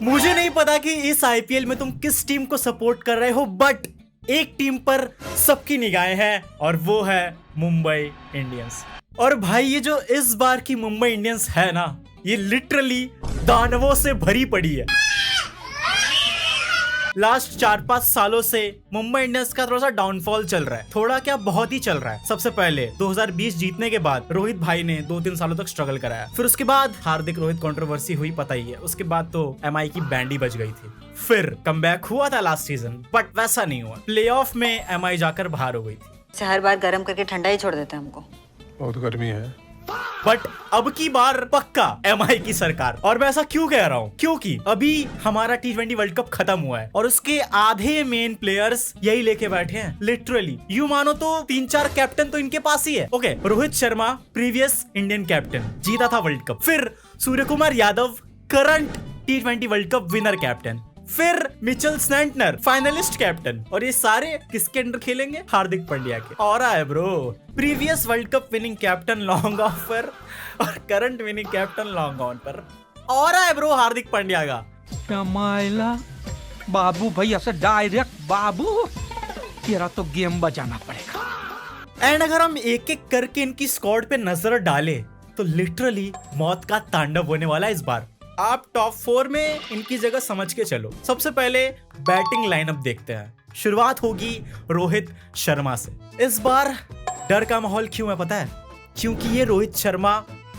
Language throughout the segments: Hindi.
मुझे नहीं पता कि इस आईपीएल में तुम किस टीम को सपोर्ट कर रहे हो, बट एक टीम पर सबकी निगाहें हैं और वो है मुंबई इंडियंस। और भाई ये जो इस बार की मुंबई इंडियंस है ना, ये लिटरली दानवों से भरी पड़ी है। लास्ट 4-5 सालों से मुंबई इंडियंस का थोड़ा सा डाउनफॉल चल रहा है, थोड़ा क्या बहुत ही चल रहा है। सबसे पहले 2020 जीतने के बाद रोहित भाई ने 2-3 सालों तक स्ट्रगल कराया, फिर उसके बाद हार्दिक रोहित कंट्रोवर्सी हुई, पता ही है। उसके बाद तो एमआई की बैंड ही बज गई थी। फिर कमबैक हुआ था लास्ट सीजन, बट वैसा नहीं हुआ। प्लेऑफ में एमआई जाकर बाहर हो गई थी। हर बार गर्म करके ठंडा ही छोड़ देते हैं हमको। बहुत गर्मी है। बट अब की बार पक्का एमआई की सरकार। और मैं ऐसा क्यों कह रहा हूँ, क्योंकि अभी हमारा T20 वर्ल्ड कप खत्म हुआ है और उसके आधे मेन प्लेयर्स यही लेके बैठे हैं। लिटरली यूं मानो तो 3-4 कैप्टन तो इनके पास ही है। Okay, Rohit Sharma previous Indian captain, जीता था वर्ल्ड कप। फिर Surya Kumar Yadav current T20 world cup winner captain. फिर मिचेल सैंटनर फाइनलिस्ट कैप्टन। और ये सारे किसके अंडर खेलेंगे? हार्दिक पांड्या के। और है bro, previous world cup winning captain long off पर और current winning captain long on पर। और है ब्रो हार्दिक पांड्या का। मायला बाबू भैया से डायरेक्ट बाबू, तेरा तो गेम बजाना पड़ेगा। एंड अगर हम एक एक करके इनकी स्क्वाड पे नजर डालें तो लिटरली मौत का तांडव होने वाला है इस बार। आप टॉप 4 में इनकी जगह समझ के चलो। सबसे पहले बैटिंग लाइनअप देखते हैं। शुरुआत होगी रोहित शर्मा से। इस बार डर का माहौल क्यों है पता है? क्योंकि ये रोहित शर्मा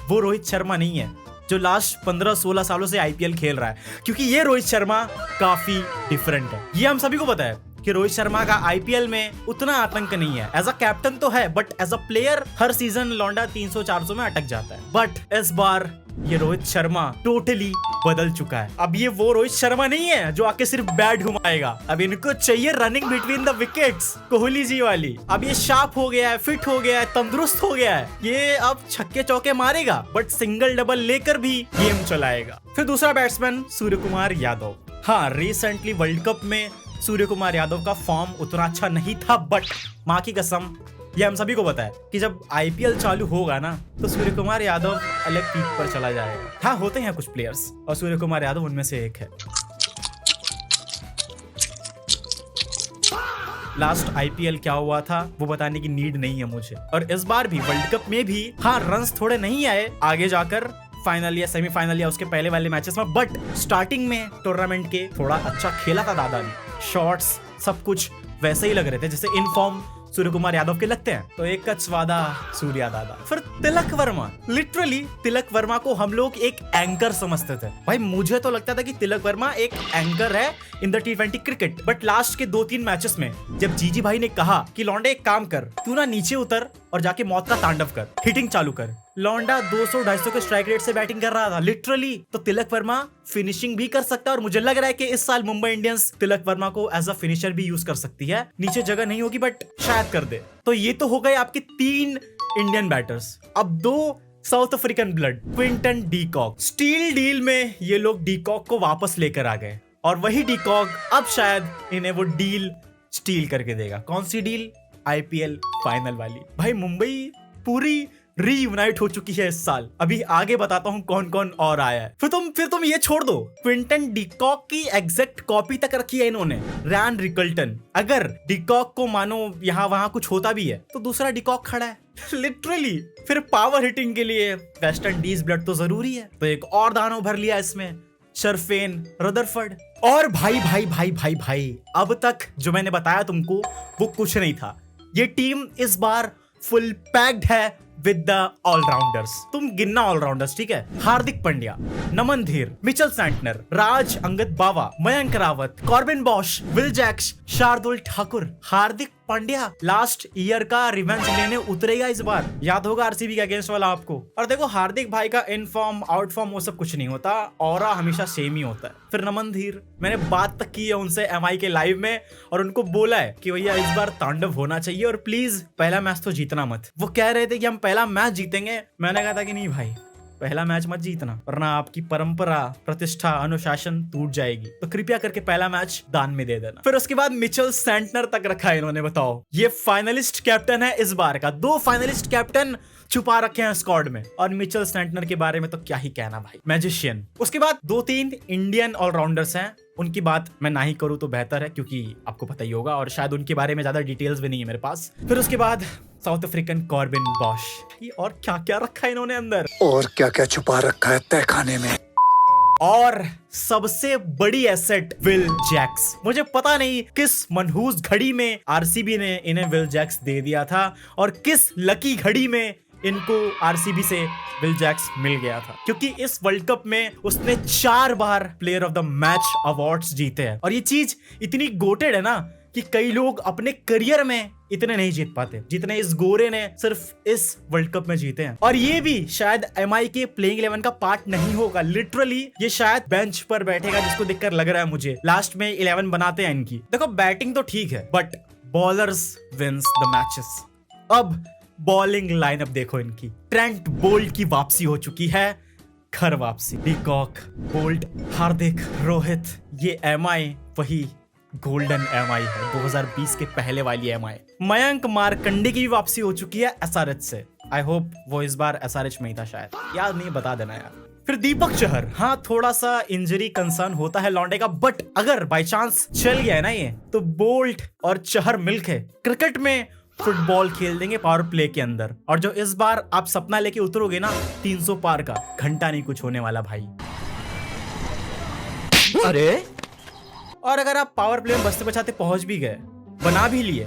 वो रोहित शर्मा नहीं है जो लास्ट 15-16 सालों से आईपीएल खेल रहा है। क्योंकि ये रोहित शर्मा काफी डिफरेंट है। ये हम सभी को पता है कि रोहित शर्मा का आईपीएल में उतना आतंक नहीं है। एज अ कैप्टन तो है, बट एज अ प्लेयर हर सीजन लौंडा 300-400 में अटक जाता है। बट इस बार ये रोहित शर्मा टोटली बदल चुका है। अब ये वो रोहित शर्मा नहीं है जो आके सिर्फ बैट घुमाएगा। अब इनको चाहिए running between the wickets, Kohli ji वाली। अब ये शार्प हो गया है, फिट हो गया है, तंदुरुस्त हो गया है। ये अब छक्के चौके मारेगा, बट सिंगल डबल लेकर भी गेम चलाएगा। फिर दूसरा बैट्समैन सूर्य कुमार यादव। हाँ, रिसेंटली वर्ल्ड कप में सूर्य कुमार यादव का फॉर्म उतना अच्छा नहीं था, बट माँ की कसम ये हम सभी को पता है कि जब आईपीएल चालू होगा ना तो सूर्य कुमार यादव अलग पीक पर चला जाएगा। हाँ, होते हैं कुछ प्लेयर्स और सूर्य कुमार यादव उनमें से एक है। लास्ट आईपीएल क्या हुआ था वो बताने की नीड नहीं है मुझे। और इस बार भी वर्ल्ड कप में भी हाँ रन्स थोड़े नहीं आए आगे जाकर फाइनल या सेमीफाइनल या उसके पहले वाले मैचेस में, बट स्टार्टिंग में टूर्नामेंट के थोड़ा अच्छा खेला था दादा ने। शॉट्स सब कुछ वैसे ही लग रहे थे जैसे इन फॉर्म सूर्य कुमार यादव के लगते हैं। तो एक कच वादा सूर्या दादा। फिर तिलक वर्मा। लिटरली तिलक वर्मा को हम लोग एक एंकर समझते थे। भाई मुझे तो लगता था कि तिलक वर्मा एक एंकर है in the T20 cricket. But last के 2-3 मैचेस में जब जीजी भाई ने कहा कि लौंडे एक काम कर, तू ना नीचे उतर और जाके मौत का तांडव कर, हिटिंग चालू कर। लौंडा 200-250 के स्ट्राइक रेट से बैटिंग कर रहा था लिटरली। तो तिलक वर्मा फिनिशिंग भी कर सकता है और मुझे लग रहा है कि इस साल मुंबई इंडियंस तिलक वर्मा को एज अ फिनिशर भी यूज कर सकती है। नीचे जगह नहीं होगी बट शायद कर दे। तो ये तो हो गए आपके 3 इंडियन बैटर्स। अब 2 South African blood, Quinton de Kock. Steal deal में ये लोग डी कॉक को वापस लेकर आ गए और वही डी कॉक अब शायद इन्हें वो डील स्टील करके देगा। कौन सी डील? आईपीएल फाइनल वाली। भाई मुंबई पूरी रीयूनाइट हो चुकी है इस साल। अभी आगे बताता हूँ कौन कौन और आया है। फिर तुम ये छोड़ दो, क्विंटन डिकॉक की एग्जैक्ट कॉपी तक रखी है इन्होंने, रैन रिकल्टन। अगर डिकॉक को मानो यहाँ वहां कुछ होता भी है तो दूसरा डिकॉक खड़ा है लिटरली। फिर पावर हिटिंग के लिए वेस्ट इंडीज ब्लड तो जरूरी है, तो एक और दानव भर लिया इसमें, शर्फेन रदरफर्ड। और भाई भाई भाई भाई भाई अब तक जो मैंने बताया तुमको वो कुछ नहीं था। ये टीम इस बार फुल पैक्ड है विद द ऑलराउंडर्स। तुम गिनना ऑलराउंडर्स, ठीक है? हार्दिक पांड्या, नमन धीर, Mitchell Santner, Raj Angad Bawa, Mayank Rawat, Corbin Bosch, Will Jacks, Shardul Thakur. Hardik Pandya last year का रिवेंज लेने उतरेगा इस बार। याद होगा आरसीबी के अगेंस्ट वाला आपको। और देखो हार्दिक भाई का इन फॉर्म आउट फॉर्म वो सब कुछ नहीं होता, ऑरा हमेशा सेम ही होता है। फिर नमन धीर, मैंने बात तक की है उनसे एमआई के लाइव में और उनको बोला है कि भैया इस बार तांडव होना चाहिए और प्लीज पहला मैच तो जीतना मत। वो कह रहे थे कि हम पहला मैच जीतेंगे। मैंने कहा था कि नहीं भाई, पहला मैच मत जीतना वरना आपकी परंपरा, प्रतिष्ठा, अनुशासन टूट जाएगी। तो कृपया करके पहला मैच दान में दे देना। फिर उसके बाद मिचेल सैंटनर तक रखा है इन्होंने। बताओ, ये फाइनलिस्ट कैप्टन है इस बार का। 2 फाइनलिस्ट कैप्टन छुपा रखे हैं स्क्वाड में। और मिचेल सैंटनर के बारे में तो क्या ही कहना भाई, मैजिशियन। उसके बाद 2-3 इंडियन ऑलराउंडर्स हैं, उनकी बात मैं ना ही करूं तो बेहतर है, क्योंकि आपको पता ही होगा और शायद उनके बारे में ज्यादा डिटेल्स भी नहीं है मेरे पास। फिर उसके बाद साउथ अफ्रीकन कॉर्बिन बॉश, और क्या क्या रखा है इन्होंने अंदर, और क्या क्या छुपा रखा है तहखाने में। और सबसे बड़ी एसेट विल जैक्स। मुझे पता नहीं किस मनहूस घड़ी में आरसीबी ने इन्हें विल जैक्स दे दिया था और किस लकी घड़ी में इनको आरसीबी से विल जैक्स मिल गया था, क्योंकि इस वर्ल्ड कप में उसने 4 बार player of the match awards जीते हैं। और ये चीज इतनी गोटेड है ना कि कई लोग अपने करियर में इतने नहीं जीत पाते जितने इस गोरे ने सिर्फ इस वर्ल्ड कप में जीते हैं। और ये भी शायद एमआई के प्लेइंग 11 का पार्ट नहीं होगा, लिटरली ये शायद बेंच पर बैठेगा, जिसको देखकर लग रहा है मुझे लास्ट में 11 बनाते हैं इनकी। देखो बैटिंग तो ठीक है, but bowlers wins the matches. अब बॉलिंग लाइनअप देखो इनकी। ट्रेंट बोल्ट की वापसी हो चुकी है, घर वापसी। डीकॉक, बोल्ट, हार्दिक, रोहित, ये एमआई वही गोल्डन एमआई है, 2020 के पहले वाली एमआई। मयंक मार्कंडे की भी वापसी हो चुकी है एसआरएच से। आई होप वो इस बार एसआरएच में ही था, शायद याद नहीं, बता देना यार। फिर दीपक चहर, हाँ थोड़ा सा इंजरी कंसर्न होता है लौंडे का, बट अगर बाय चांस चल गया है ना ये, तो बोल्ट और चहर मिलके क्रिकेट में फुटबॉल खेल देंगे पावर प्ले के अंदर। और जो इस बार आप सपना लेके उतरोगे ना 300 पार का, घंटा नहीं कुछ होने वाला भाई। अरे और अगर आप पावर प्ले में बचते बचाते पहुंच भी गए, बना भी लिए,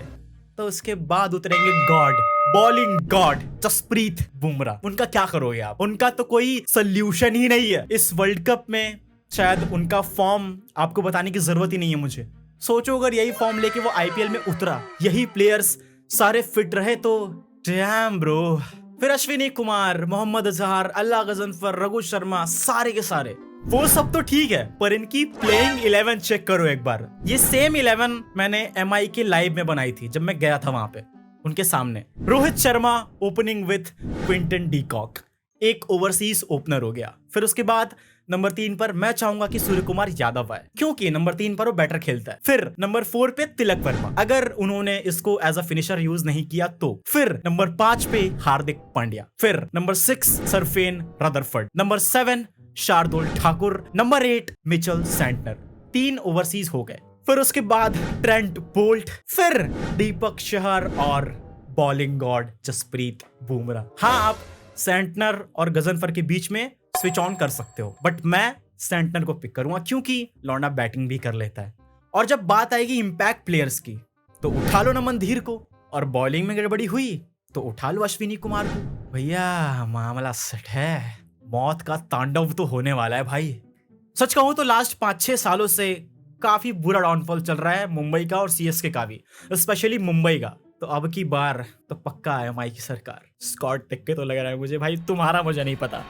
तो उसके बाद उतरेंगे god, bowling god Jasprit Bumrah. उनका क्या करोगे आप? उनका तो कोई सोल्यूशन ही नहीं है इस वर्ल्ड कप में। शायद उनका फॉर्म आपको बताने की जरूरत ही नहीं है मुझे। सोचो अगर यही फॉर्म लेके वो आईपीएल में उतरा, यही प्लेयर्स सारे फिट रहे, तो डैम ब्रो। फिर अश्विनी कुमार, मोहम्मद अजहर, अल्लाह गजनफर, रघु शर्मा, सारे के सारे, वो सब तो ठीक है, पर इनकी प्लेइंग 11 चेक करो एक बार। ये सेम 11 मैंने एमआई के लाइव में बनाई थी जब मैं गया था वहां पे उनके सामने। Rohit Sharma opening with Quinton de Kock, एक ओवरसीज ओपनर हो गया। फिर उसके बाद नंबर 3 पर मैं चाहूंगा कि सूर्य कुमार यादव आए, क्योंकि नंबर 3 पर वो बेटर खेलता है। फिर नंबर 4 पे तिलक वर्मा, अगर उन्होंने इसको एज अ फिनिशर यूज नहीं किया तो। फिर नंबर 5 पे हार्दिक पांड्या। फिर number 6 Sherfane Rutherford. Number 7 Shardul Thakur. Number 8 Mitchell Santner. 3 overseas हो गए। फिर उसके बाद ट्रेंट बोल्ट, फिर दीपक चहर और बॉलिंग गॉड जसप्रीत बुमराह। हाँ, आप सैंटनर और गजनफर के बीच में स्विच ऑन कर सकते हो, बट मैं सैंटनर को पिक करूंगा क्योंकि लौंडा बैटिंग भी कर लेता है। और जब बात आएगी इंपैक्ट प्लेयर्स की, तो उठा लो नमन धीर को, और बॉलिंग में गड़बड़ी हुई तो उठा लो अश्विनी कुमार को। भैया मामला सेट है, मौत का तांडव तो होने वाला है भाई। सच कहूं तो लास्ट 5-6 सालों से काफी बुरा डाउनफॉल चल रहा है मुंबई का और सीएसके का भी, स्पेशली मुंबई का। तो अब की बार तो पक्का है एमआई की सरकार। स्कॉट टिक के तो लग रहा है मुझे भाई, तुम्हारा मुझे नहीं पता।